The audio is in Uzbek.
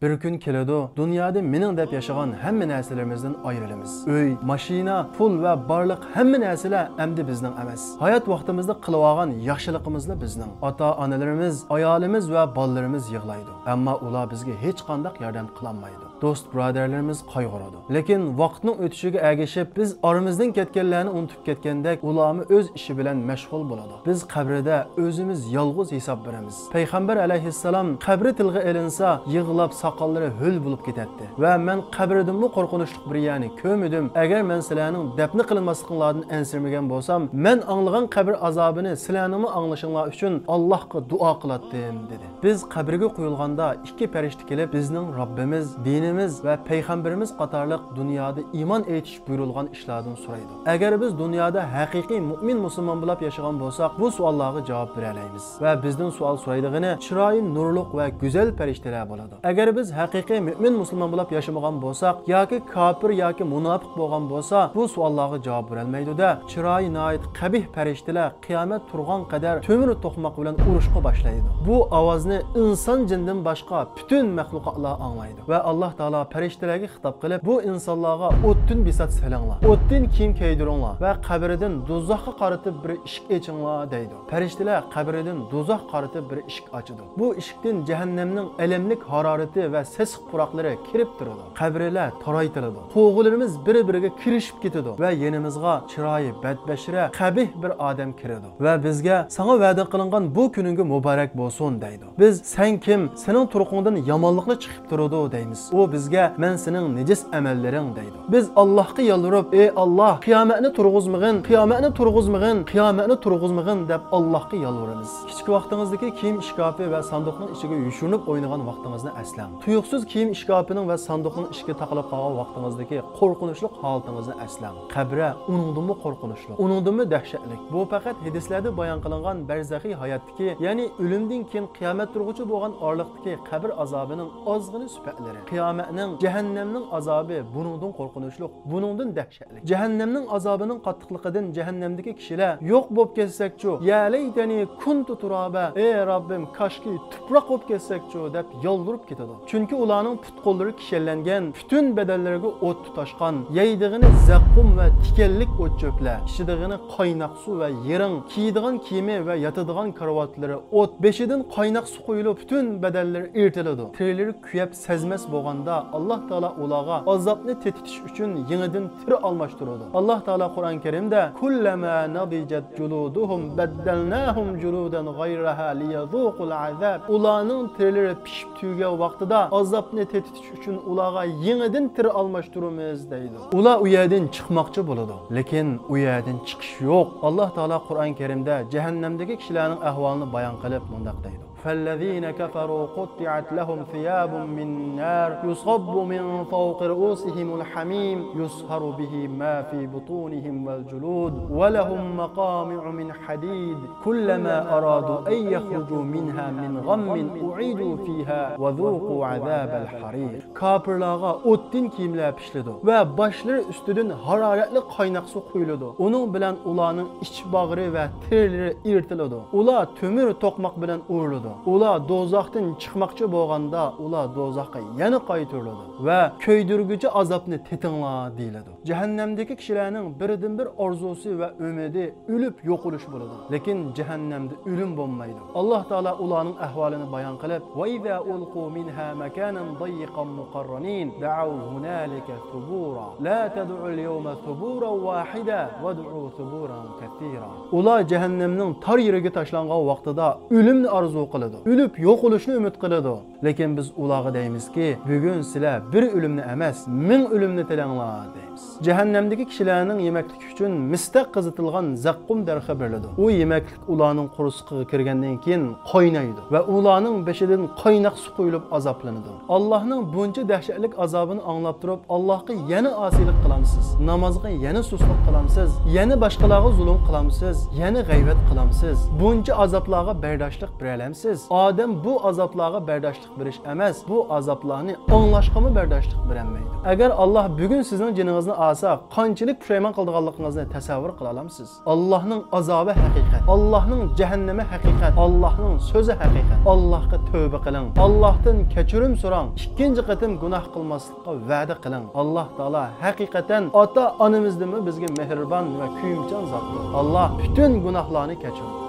Bir gün keladi, dunyoda mening deb yashagan hamma narsalarimizdan ayrilamiz. Uy, mashina, pul va barliq hamma narsalar endi bizning emas. Hayot vaqtimizda qilib olgan yaxshiligimizni bizning. Ota-onalarimiz, ayolimiz va bolalarimiz yig'laydi. Ammo ular bizga hech qanday yordam qila olmaydi. Do'st birodarlarimiz qayg'uradi. Lekin vaqtning o'tishiga ergashib, biz oramizdan ketganlarni unutib ketgandek, ularni o'z ishi bilan mashg'ul bo'ladi. Biz qabrida o'zimiz yolg'iz hisob beramiz. Payg'ambar alayhissalom qabri tilga ilinsa, yig'lab soqollari ho'l bo'lib ketadi. Va men qabridimni qo'rqinchli bir yani ko'midim. Agar men sizlarning dafn qilinmasliklarini ansirmagan bo'lsam, men anglagan qabr azobini sizlarning anglashinglar uchun Allohga duo qilatdim dedi. Biz qabrga qo'yilganda ikki farishta kelib bizning Robbimiz, dinimiz va payg'ambarimiz qatorliq dunyoda iymon etish buyurilgan ishlardan so'raydi. Agar biz dunyoda haqiqiy mu'min musulmon bo'lib yashagan bo'lsak, bu savollarga javob bera olamiz. Va bizdan savol so'raydigani chiroyi nurliq va go'zal farishtalar bo'ladi. Agar biz haqiqiy mu'min musulmon bo'lib yashamagan bo'lsak, yoki kofir yoki munofiq bo'lgan bo'lsa, bu savollarga javob bera olmaydi-da, chiroyi noit qabih farishtalar qiyomat turgan qadar to'mir to'qmoq bilan urushga boshlaydi. Bu ovozni inson jindan boshqa butun maxluqotlar anglaydi. Va Alloh taolo farishtalarga xitob qilib, bu insonlarga o'tdan bisat salanglar, o'tdan kiyim kiydiringlar va qabridan do'zaxga qaratib bir eshik ochinglar deydi. Farishtalar qabridan do'zax qaratib bir eshik ochadi. Bu eshikdan jahannamning alamlik harorati va sesiq puroqlari kirib turadi. Qabrlar toraytiladi. Qo'g'illarimiz bir-biriga kirishib ketadi va yenimizga chiroyi badbashira qabih bir odam kiradi. Va bizga sana va'da qilingan bu kuninga muborak bo'lsin deydi. Biz sen kim? Sening turuqingdan yomonlikni chiqib turadi deymiz. U bizga men sening nejis amallaring deydi. Biz Allohga yalvarib, ey Alloh, qiyomatni turg'izmag'in, qiyomatni turg'izmag'in, qiyomatni turg'izmag'in deb Allohga yalvaramiz. Kichik vaqtingizdagi kiyim shkafi va sanduqning ichiga yushinib o'ynagan vaqtingizni aslang. Tuyuqsiz kiyim shkafining va sanduqning ichiga taqilib qolgan vaqtingizdagi qo'rqinchli holatingizni aslang. Qabra uningdanmi qo'rqinchli, uningdanmi dahshatli. Bu faqat hadislarda bayon qilingan barzaxiy hayotdagi, ya'ni o'limdan keyin qiyomat turg'uchi bo'lgan orliqdagi qabr azobining ozg'ini sifatlari. Qiyomatning, jahannamning azobi buningdan qo'rqinchli, buningdan dahshatli. Jahannamning azobining qattiqligidan jahannamdagi kishilar yo'q bo'lib ketsak-chu, ya laytani kuntu turaba, ey Robbim, koshki tuproq bo'lib ketsak-chu deb yoldirib ketadi. Chunki ularning put-qo'llari kishanlangan, butun badallariga o't tutashgan, yeydig'ini zaqqum va tikanlik o't cho'plar, ichidig'ini qaynoq suv va yiring, kiydigan kiyimi va yotadigan karovatlari o't, beshidan qaynoq suv quyilib butun badallari ertiladi. Tirlari kuyab sezmas bo'lganda Alloh taolo ularga azobni tetitish uchun yangidan tir almashtiradi. Alloh taolo Qur'on Karimda kullama nadijat juluduhum baddalnahum juludan g'ayraha liyazuqul azab. Ularning tirlari pishib tugagan vaqtida azobni tetitish uchun ularga yangidan tir almashtiramiz deydi. Ular u yerdan chiqmoqchi bo'ladi, lekin u yerdan chiqish yo'q. Alloh taolo Qur'on Karimda jahannamdagi kishilarning ahvolini bayon qilib mundaq deydi. فالذين كفروا قطعت لهم ثياب من نار يصب من فوق رؤوسهم الحميم يصهر به ما في بطونهم والجلود ولهم مقامع من حديد كلما أرادوا أن يخرجوا منها من غم أعيدوا فيها وذوقوا عذاب الحريق. Kafirlarga o'tdan kiyimlar pishiladi va boshlari ustidan haroratli qaynoq suv quyiladi. Uning bilan ularning ich bag'ri va terlari eritiladi. Ular to'mir to'qmoq bilan uriladi. Ular do'zaxdan chiqmoqchi bo'lganda ular do'zaxga yana qaytariladi va ko'ydirguchi azobni tetinglar deyiladi. Jahannamdagi kishilarning biridan bir orzusi va umidi o'lib yo'q bo'lish bo'ladi. Lekin jahannamda o'lim bo'lmaydi. Alloh taolo ularning ahvolini bayon qilib, "Va iza ulqu minha makanan dayiqan muqarranin da'u hunalika thubura la tad'u al-yawma thuburan wahida wad'u thuburan katira." Ular jahannamning tor yeriga tashlangan vaqtida o'limni orzu qiladi. Ölüp yo'q bo'lishni umid qiladi. Lekin biz ularga deymizki, bugun sizlar bir o'limni emas, ming o'limni tilanglar deymiz. Jahannamdagi kishilarning yemaklik uchun mistaq qizitilgan zaqqum darxi beriladi. U yemaklik ularning qurusiga kirgandan keyin qaynaydi va ularning beshidan qaynoq suv quyilib azoblanadi. Allohning buncha dahshatli azobini anglab turib, Allohga yana osiylik qilamsiz, namozga yana suslik qilamsiz, yana boshqalarga zulm qilamsiz, yana g'aybat qilamsiz. Buncha azoblarga bardoshlik bera olamsiz. maqsadimiz odam bu azoblarga bardoshlik berish emas, bu azoblarni anglashqami bardoshlik berolmaydi. Agar Alloh bugun sizning jiningizni olsa, qanchalik pushaymon qilganligingizni tasavvur qila olamsiz? Allohning azobi haqiqat, Allohning jahannami haqiqat, Allohning so'zi haqiqat. Allohga tövbe qiling, Allohdan kechirim so'rang, ikkinchi qatim gunoh qilmaslikka va'da qiling. Alloh taolo haqiqatan ota-onamizni bizga mehribon va kuyimchan zotdir. Alloh bütün gunohlarni kechiradi.